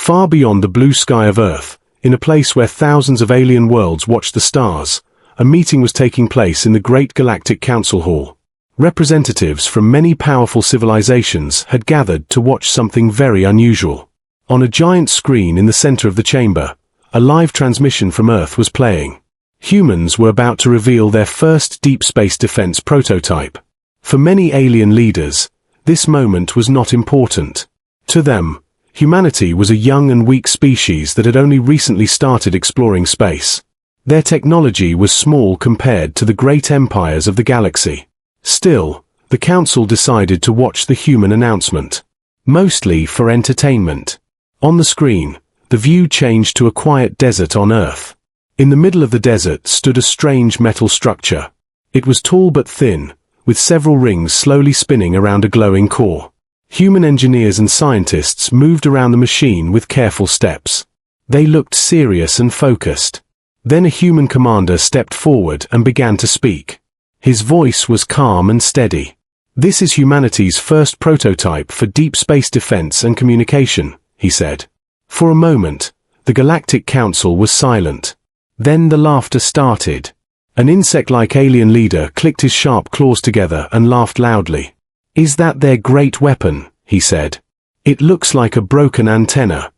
Far beyond the blue sky of Earth, in a place where thousands of alien worlds watched the stars, a meeting was taking place in the Great Galactic Council Hall. Representatives from many powerful civilizations had gathered to watch something very unusual. On a giant screen in the center of the chamber, a live transmission from Earth was playing. Humans were about to reveal their first deep space defense prototype. For many alien leaders, this moment was not important. To them, humanity was a young and weak species that had only recently started exploring space. Their technology was small compared to the great empires of the galaxy. Still, the council decided to watch the human announcement. Mostly for entertainment. On the screen, the view changed to a quiet desert on Earth. In the middle of the desert stood a strange metal structure. It was tall but thin, with several rings slowly spinning around a glowing core. Human engineers and scientists moved around the machine with careful steps. They looked serious and focused. Then a human commander stepped forward and began to speak. His voice was calm and steady. "This is humanity's first prototype for deep space defense and communication," he said. For a moment, the Galactic Council was silent. Then the laughter started. An insect-like alien leader clicked his sharp claws together and laughed loudly. "Is that their great weapon?" he said. "It looks like a broken antenna."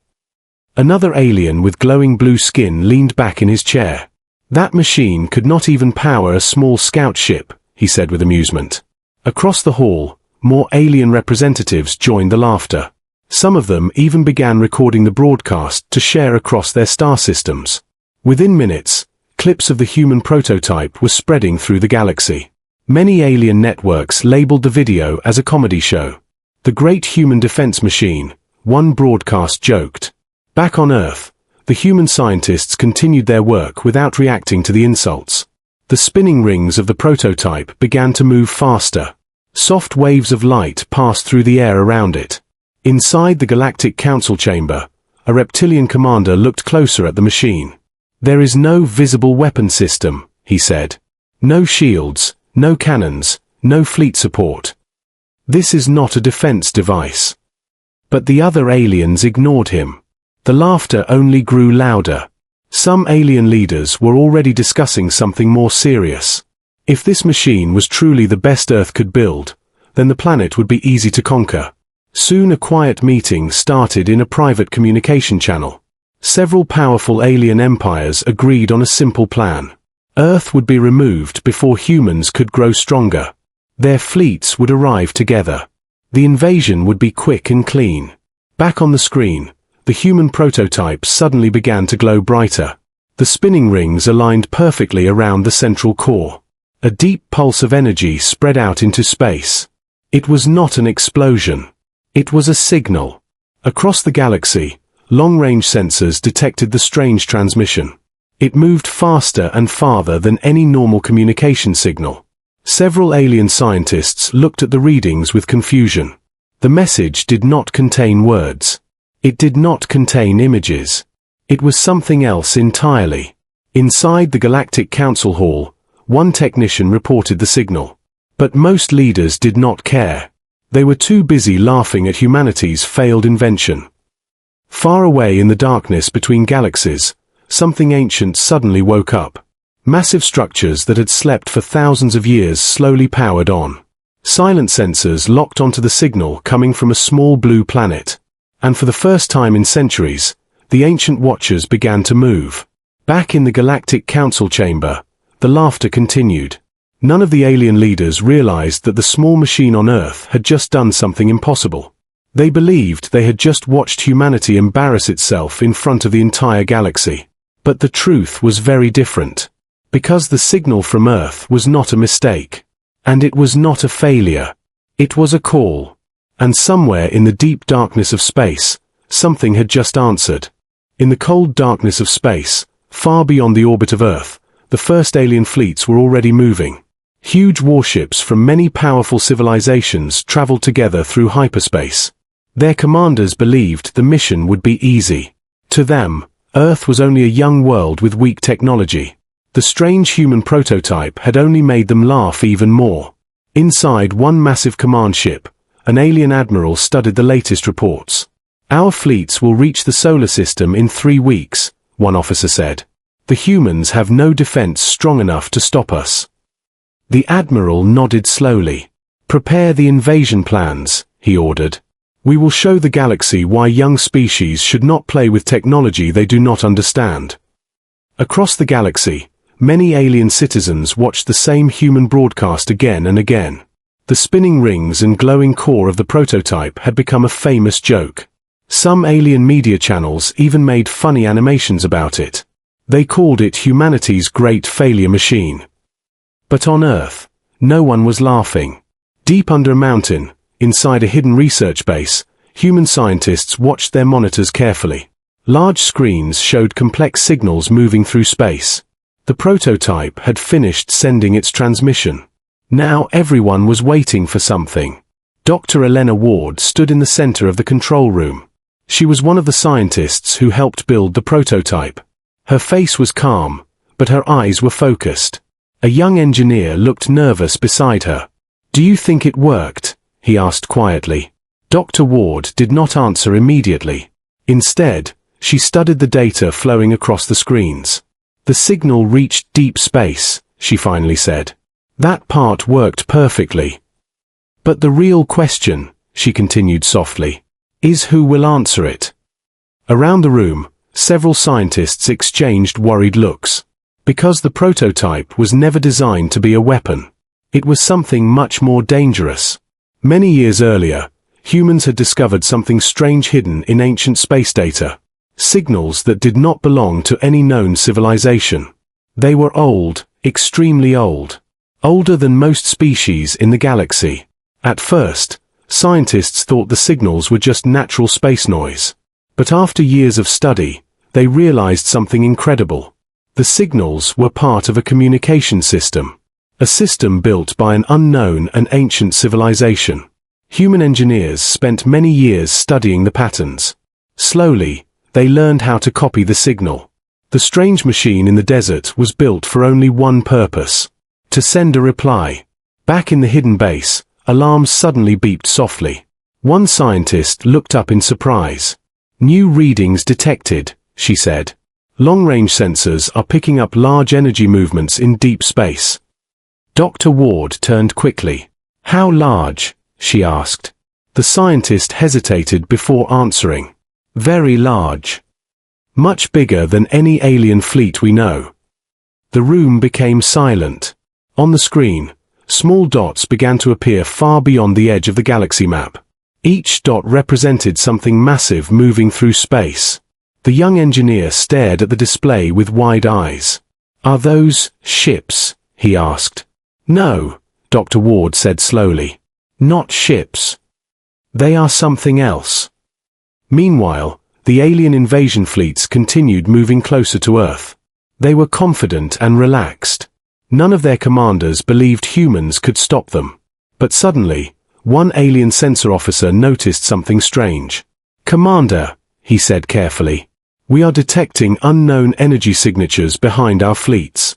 Another alien with glowing blue skin leaned back in his chair. "That machine could not even power a small scout ship," he said with amusement. Across the hall, more alien representatives joined the laughter. Some of them even began recording the broadcast to share across their star systems. Within minutes, clips of the human prototype were spreading through the galaxy. Many alien networks labeled the video as a comedy show. "The great human defense machine," one broadcast joked. Back on Earth, the human scientists continued their work without reacting to the insults. The spinning rings of the prototype began to move faster. Soft waves of light passed through the air around it. Inside the Galactic Council chamber, a reptilian commander looked closer at the machine. "There is no visible weapon system," he said. "No shields, no cannons, no fleet support. This is not a defense device." But the other aliens ignored him. The laughter only grew louder. Some alien leaders were already discussing something more serious. If this machine was truly the best Earth could build, then the planet would be easy to conquer. Soon a quiet meeting started in a private communication channel. Several powerful alien empires agreed on a simple plan. Earth would be removed before humans could grow stronger. Their fleets would arrive together. The invasion would be quick and clean. Back on the screen, the human prototype suddenly began to glow brighter. The spinning rings aligned perfectly around the central core. A deep pulse of energy spread out into space. It was not an explosion. It was a signal. Across the galaxy, long-range sensors detected the strange transmission. It moved faster and farther than any normal communication signal. Several alien scientists looked at the readings with confusion. The message did not contain words. It did not contain images. It was something else entirely. Inside the Galactic Council Hall, one technician reported the signal. But most leaders did not care. They were too busy laughing at humanity's failed invention. Far away in the darkness between galaxies, something ancient suddenly woke up. Massive structures that had slept for thousands of years slowly powered on. Silent sensors locked onto the signal coming from a small blue planet. And for the first time in centuries, the ancient watchers began to move. Back in the Galactic Council chamber, the laughter continued. None of the alien leaders realized that the small machine on Earth had just done something impossible. They believed they had just watched humanity embarrass itself in front of the entire galaxy. But the truth was very different. Because the signal from Earth was not a mistake. And it was not a failure. It was a call. And somewhere in the deep darkness of space, something had just answered. In the cold darkness of space, far beyond the orbit of Earth, the first alien fleets were already moving. Huge warships from many powerful civilizations traveled together through hyperspace. Their commanders believed the mission would be easy. To them, Earth was only a young world with weak technology. The strange human prototype had only made them laugh even more. Inside one massive command ship, an alien admiral studied the latest reports. Our fleets will reach the solar system in 3 weeks, one officer said. The humans have no defense strong enough to stop us. The admiral nodded slowly. Prepare the invasion plans, he ordered. We will show the galaxy why young species should not play with technology they do not understand. Across the galaxy, many alien citizens watched the same human broadcast again and again. The spinning rings and glowing core of the prototype had become a famous joke. Some alien media channels even made funny animations about it. They called it humanity's great failure machine. But on Earth, no one was laughing. Deep under a mountain, inside a hidden research base, human scientists watched their monitors carefully. Large screens showed complex signals moving through space. The prototype had finished sending its transmission. Now everyone was waiting for something. Dr. Elena Ward stood in the center of the control room. She was one of the scientists who helped build the prototype. Her face was calm, but her eyes were focused. A young engineer looked nervous beside her. "Do you think it worked?" he asked quietly. Dr. Ward did not answer immediately. Instead, she studied the data flowing across the screens. "The signal reached deep space," she finally said. "That part worked perfectly. But the real question," she continued softly, "is who will answer it?" Around the room, several scientists exchanged worried looks. Because the prototype was never designed to be a weapon. It was something much more dangerous. Many years earlier, humans had discovered something strange hidden in ancient space data. Signals that did not belong to any known civilization. They were old, extremely old. Older than most species in the galaxy. At first, scientists thought the signals were just natural space noise. But after years of study, they realized something incredible. The signals were part of a communication system. A system built by an unknown and ancient civilization. Human engineers spent many years studying the patterns. Slowly, they learned how to copy the signal. The strange machine in the desert was built for only one purpose. To send a reply. Back in the hidden base, alarms suddenly beeped softly. One scientist looked up in surprise. "New readings detected," she said. "Long-range sensors are picking up large energy movements in deep space." Dr. Ward turned quickly. "How large?" she asked. The scientist hesitated before answering. "Very large. Much bigger than any alien fleet we know." The room became silent. On the screen, small dots began to appear far beyond the edge of the galaxy map. Each dot represented something massive moving through space. The young engineer stared at the display with wide eyes. "Are those ships?" he asked. "No," Dr. Ward said slowly. "Not ships. They are something else." Meanwhile, the alien invasion fleets continued moving closer to Earth. They were confident and relaxed. None of their commanders believed humans could stop them. But suddenly, one alien sensor officer noticed something strange. "Commander," he said carefully, "we are detecting unknown energy signatures behind our fleets."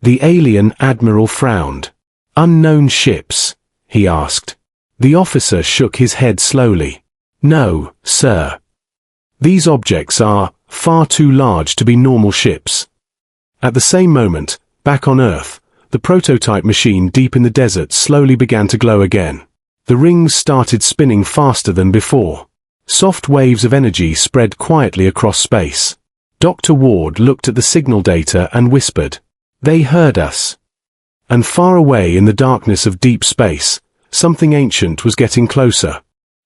The alien admiral frowned. "Unknown ships?" he asked. The officer shook his head slowly. "No, sir. These objects are far too large to be normal ships." At the same moment, back on Earth, the prototype machine deep in the desert slowly began to glow again. The rings started spinning faster than before. Soft waves of energy spread quietly across space. Dr. Ward looked at the signal data and whispered, "They heard us." And far away in the darkness of deep space, something ancient was getting closer.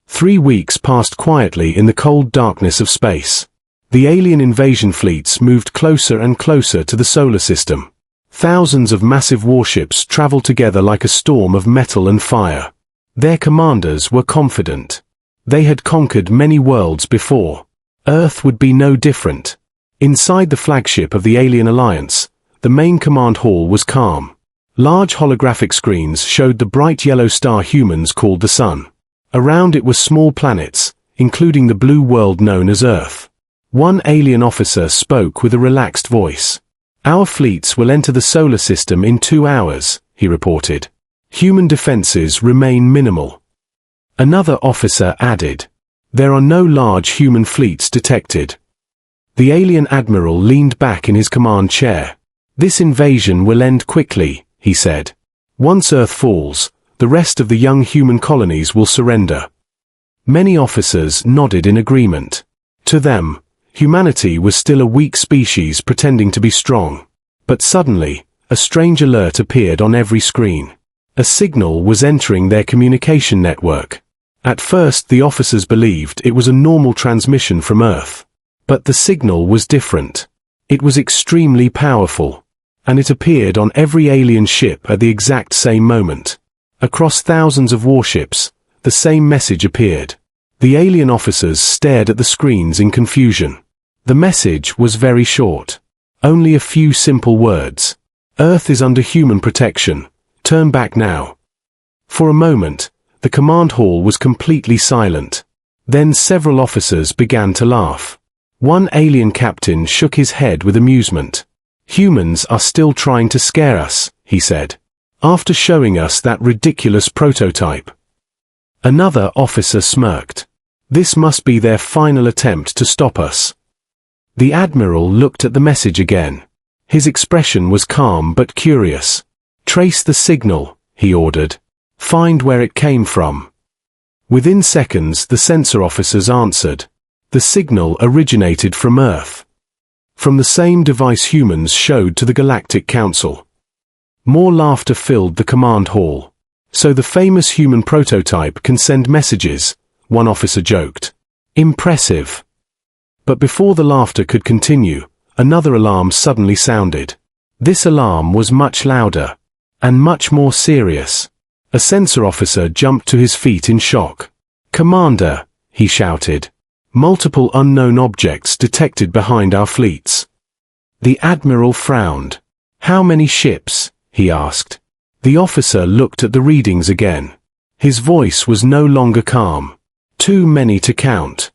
3 weeks passed quietly in the cold darkness of space. The alien invasion fleets moved closer and closer to the solar system. Thousands of massive warships traveled together like a storm of metal and fire. Their commanders were confident. They had conquered many worlds before. Earth would be no different. Inside the flagship of the Alien Alliance, the main command hall was calm. Large holographic screens showed the bright yellow star humans called the Sun. Around it were small planets, including the blue world known as Earth. One alien officer spoke with a relaxed voice. "Our fleets will enter the solar system in 2 hours," he reported. "Human defenses remain minimal." Another officer added, There are no large human fleets detected. The alien admiral leaned back in his command chair. This invasion will end quickly, he said. Once Earth falls, the rest of the young human colonies will surrender. Many officers nodded in agreement. To them, humanity was still a weak species pretending to be strong. But suddenly, a strange alert appeared on every screen. A signal was entering their communication network. At first the officers believed it was a normal transmission from Earth. But the signal was different. It was extremely powerful. And it appeared on every alien ship at the exact same moment. Across thousands of warships, the same message appeared. The alien officers stared at the screens in confusion. The message was very short. Only a few simple words. Earth is under human protection. Turn back now. For a moment, the command hall was completely silent. Then several officers began to laugh. One alien captain shook his head with amusement. Humans are still trying to scare us, he said. After showing us that ridiculous prototype. Another officer smirked. This must be their final attempt to stop us. The admiral looked at the message again. His expression was calm but curious. Trace the signal, he ordered. Find where it came from. Within seconds the sensor officers answered. The signal originated from Earth. From the same device humans showed to the Galactic Council. More laughter filled the command hall. So the famous human prototype can send messages, one officer joked. Impressive. But before the laughter could continue, another alarm suddenly sounded. This alarm was much louder. And much more serious. A sensor officer jumped to his feet in shock. Commander, he shouted. Multiple unknown objects detected behind our fleets. The admiral frowned. How many ships? He asked. The officer looked at the readings again. His voice was no longer calm. Too many to count.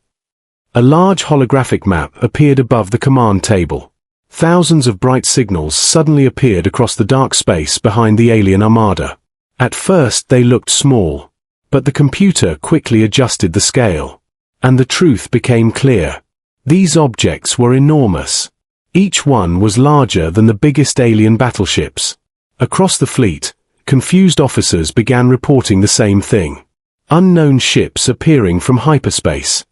A large holographic map appeared above the command table. Thousands of bright signals suddenly appeared across the dark space behind the alien armada. At first they looked small, but the computer quickly adjusted the scale. And the truth became clear. These objects were enormous. Each one was larger than the biggest alien battleships. Across the fleet, confused officers began reporting the same thing. Unknown ships appearing from hyperspace.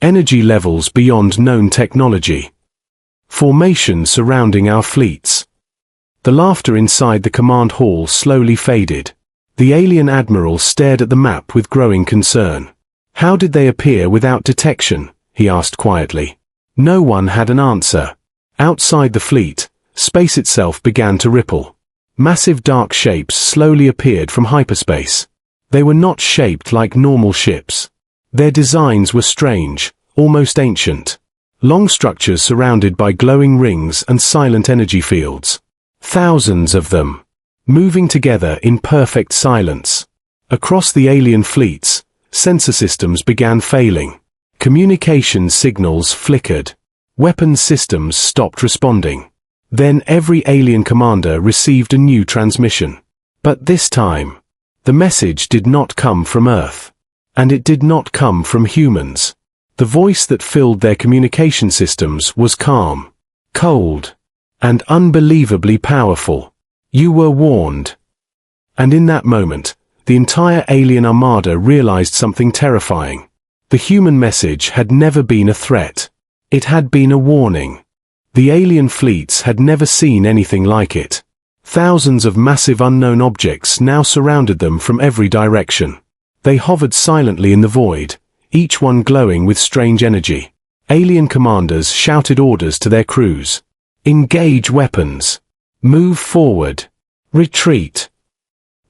Energy levels beyond known technology. Formation surrounding our fleets. The laughter inside the command hall slowly faded. The alien admiral stared at the map with growing concern. How did they appear without detection? He asked quietly. No one had an answer. Outside the fleet, space itself began to ripple. Massive dark shapes slowly appeared from hyperspace. They were not shaped like normal ships. Their designs were strange, almost ancient. Long structures surrounded by glowing rings and silent energy fields. Thousands of them. Moving together in perfect silence. Across the alien fleets, sensor systems began failing. Communication signals flickered. Weapons systems stopped responding. Then every alien commander received a new transmission. But this time, the message did not come from Earth. And it did not come from humans. The voice that filled their communication systems was calm, cold, and unbelievably powerful. You were warned. And in that moment, the entire alien armada realized something terrifying. The human message had never been a threat. It had been a warning. The alien fleets had never seen anything like it. Thousands of massive unknown objects now surrounded them from every direction. They hovered silently in the void, each one glowing with strange energy. Alien commanders shouted orders to their crews. Engage weapons. Move forward. Retreat.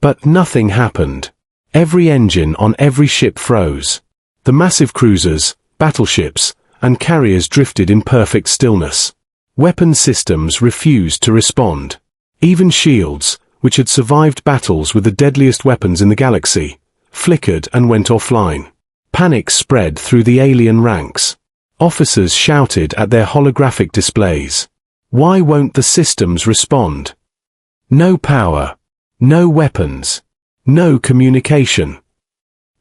But nothing happened. Every engine on every ship froze. The massive cruisers, battleships, and carriers drifted in perfect stillness. Weapon systems refused to respond. Even shields, which had survived battles with the deadliest weapons in the galaxy, flickered and went offline. Panic spread through the alien ranks. Officers shouted at their holographic displays. Why won't the systems respond? No power. No weapons. No communication.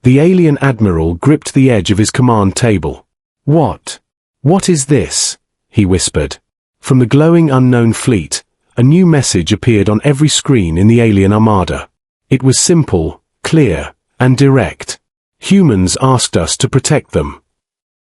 The alien admiral gripped the edge of his command table. "What? What is this?" he whispered. From the glowing unknown fleet, a new message appeared on every screen in the alien armada. It was simple, clear, and direct. "Humans asked us to protect them."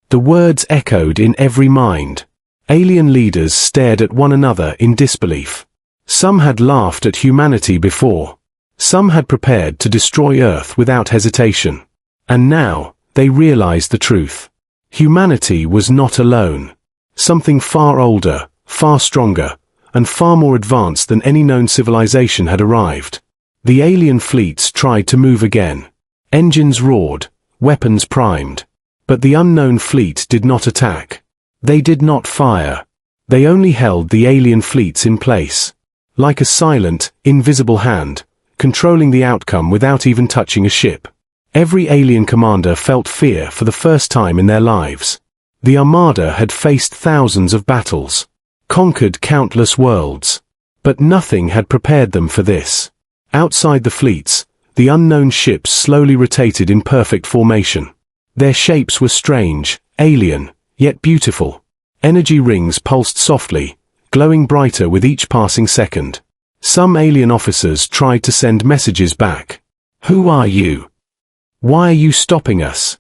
The words echoed in every mind. Alien leaders stared at one another in disbelief. Some had laughed at humanity before. Some had prepared to destroy Earth without hesitation. And now, they realized the truth. Humanity was not alone. Something far older, far stronger, and far more advanced than any known civilization had arrived. The alien fleets tried to move again. Engines roared, weapons primed. But the unknown fleet did not attack. They did not fire. They only held the alien fleets in place. Like a silent, invisible hand, controlling the outcome without even touching a ship. Every alien commander felt fear for the first time in their lives. The Armada had faced thousands of battles, conquered countless worlds. But nothing had prepared them for this. Outside the fleets, the unknown ships slowly rotated in perfect formation. Their shapes were strange, alien, yet beautiful. Energy rings pulsed softly, glowing brighter with each passing second. Some alien officers tried to send messages back. "Who are you? Why are you stopping us?"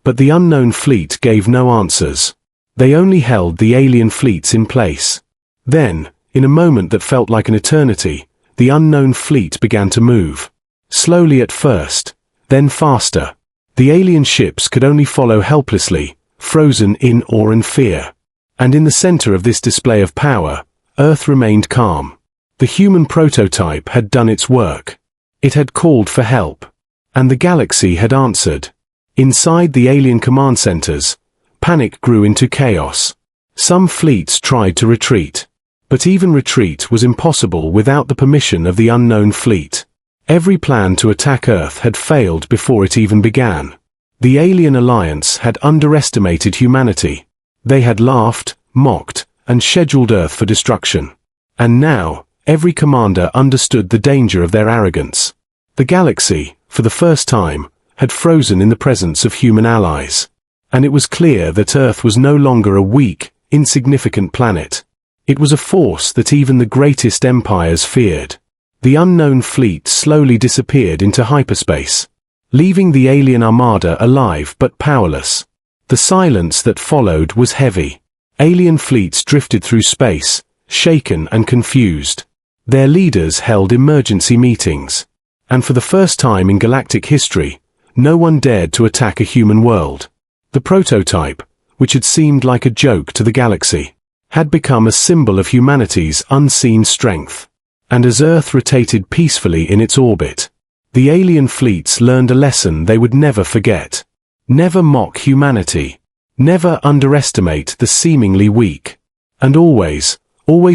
But the unknown fleet gave no answers. They only held the alien fleets in place. Then, in a moment that felt like an eternity, the unknown fleet began to move. Slowly at first, then faster. The alien ships could only follow helplessly, frozen in awe and fear. And in the center of this display of power, Earth remained calm. The human prototype had done its work. It had called for help. And the galaxy had answered. Inside the alien command centers, panic grew into chaos. Some fleets tried to retreat. But even retreat was impossible without the permission of the unknown fleet. Every plan to attack Earth had failed before it even began. The Alien Alliance had underestimated humanity. They had laughed, mocked, and scheduled Earth for destruction. And now, every commander understood the danger of their arrogance. The galaxy, for the first time, had frozen in the presence of human allies. And it was clear that Earth was no longer a weak, insignificant planet. It was a force that even the greatest empires feared. The unknown fleet slowly disappeared into hyperspace, leaving the alien armada alive but powerless. The silence that followed was heavy. Alien fleets drifted through space, shaken and confused. Their leaders held emergency meetings. And for the first time in galactic history, no one dared to attack a human world. The prototype, which had seemed like a joke to the galaxy, had become a symbol of humanity's unseen strength. And as Earth rotated peacefully in its orbit, the alien fleets learned a lesson they would never forget. Never mock humanity. Never underestimate the seemingly weak. And always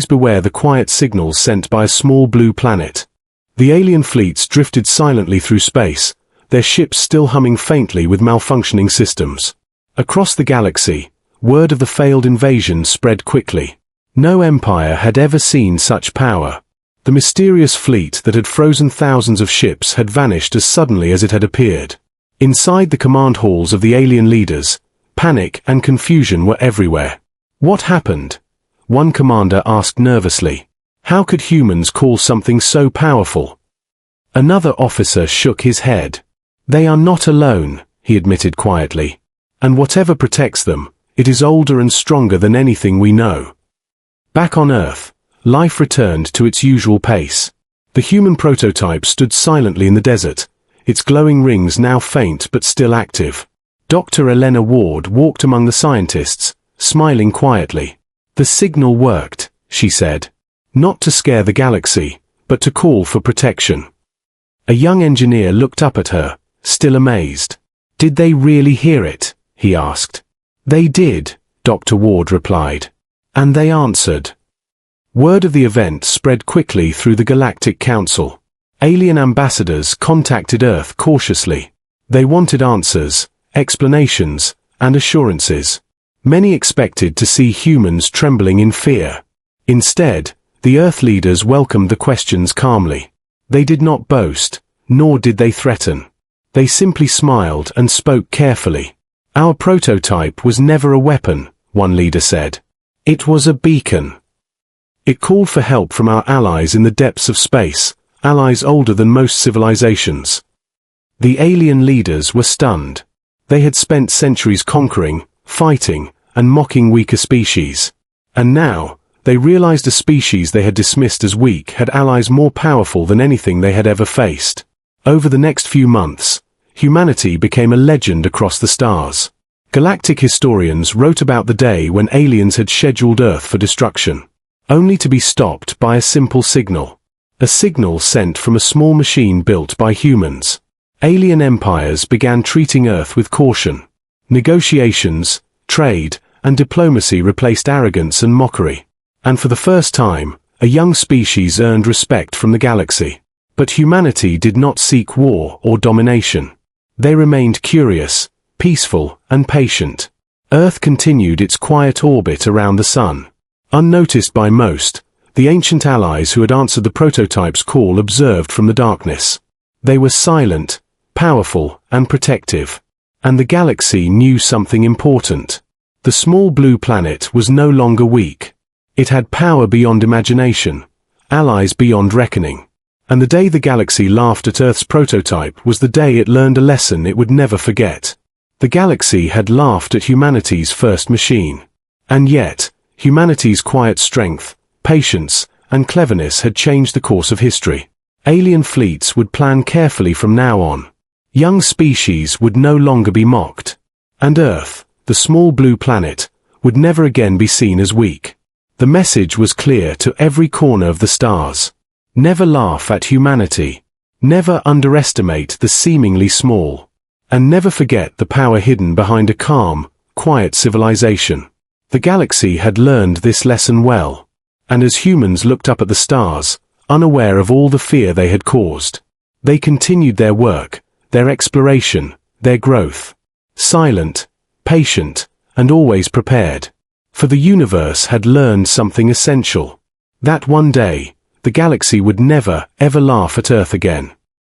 beware the quiet signals sent by a small blue planet. The alien fleets drifted silently through space, their ships still humming faintly with malfunctioning systems. Across the galaxy, word of the failed invasion spread quickly. No empire had ever seen such power. The mysterious fleet that had frozen thousands of ships had vanished as suddenly as it had appeared. Inside the command halls of the alien leaders, panic and confusion were everywhere. What happened? One commander asked nervously. How could humans call something so powerful? Another officer shook his head. They are not alone, he admitted quietly. And whatever protects them, it is older and stronger than anything we know. Back on Earth, life returned to its usual pace. The human prototype stood silently in the desert, its glowing rings now faint but still active. Dr. Elena Ward walked among the scientists, smiling quietly. The signal worked, she said. Not to scare the galaxy, but to call for protection. A young engineer looked up at her, still amazed. Did they really hear it? He asked. They did, Dr. Ward replied. And they answered. Word of the event spread quickly through the Galactic Council. Alien ambassadors contacted Earth cautiously. They wanted answers, explanations, and assurances. Many expected to see humans trembling in fear. Instead, the Earth leaders welcomed the questions calmly. They did not boast, nor did they threaten. They simply smiled and spoke carefully. "Our prototype was never a weapon," one leader said. "It was a beacon." It called for help from our allies in the depths of space, allies older than most civilizations. The alien leaders were stunned. They had spent centuries conquering, fighting, and mocking weaker species. And now, they realized a species they had dismissed as weak had allies more powerful than anything they had ever faced. Over the next few months, humanity became a legend across the stars. Galactic historians wrote about the day when aliens had scheduled Earth for destruction, only to be stopped by a simple signal. A signal sent from a small machine built by humans. Alien empires began treating Earth with caution. Negotiations, trade, and diplomacy replaced arrogance and mockery. And for the first time, a young species earned respect from the galaxy. But humanity did not seek war or domination. They remained curious, peaceful, and patient. Earth continued its quiet orbit around the sun. Unnoticed by most, the ancient allies who had answered the prototype's call observed from the darkness. They were silent, powerful, and protective. And the galaxy knew something important. The small blue planet was no longer weak. It had power beyond imagination, allies beyond reckoning. And the day the galaxy laughed at Earth's prototype was the day it learned a lesson it would never forget. The galaxy had laughed at humanity's first machine. And yet, humanity's quiet strength, patience, and cleverness had changed the course of history. Alien fleets would plan carefully from now on. Young species would no longer be mocked. And Earth, the small blue planet, would never again be seen as weak. The message was clear to every corner of the stars. Never laugh at humanity. Never underestimate the seemingly small. And never forget the power hidden behind a calm, quiet civilization. The galaxy had learned this lesson well. And as humans looked up at the stars, unaware of all the fear they had caused, they continued their work, their exploration, their growth. Silent, patient, and always prepared. For the universe had learned something essential. That one day, the galaxy would never, ever laugh at Earth again.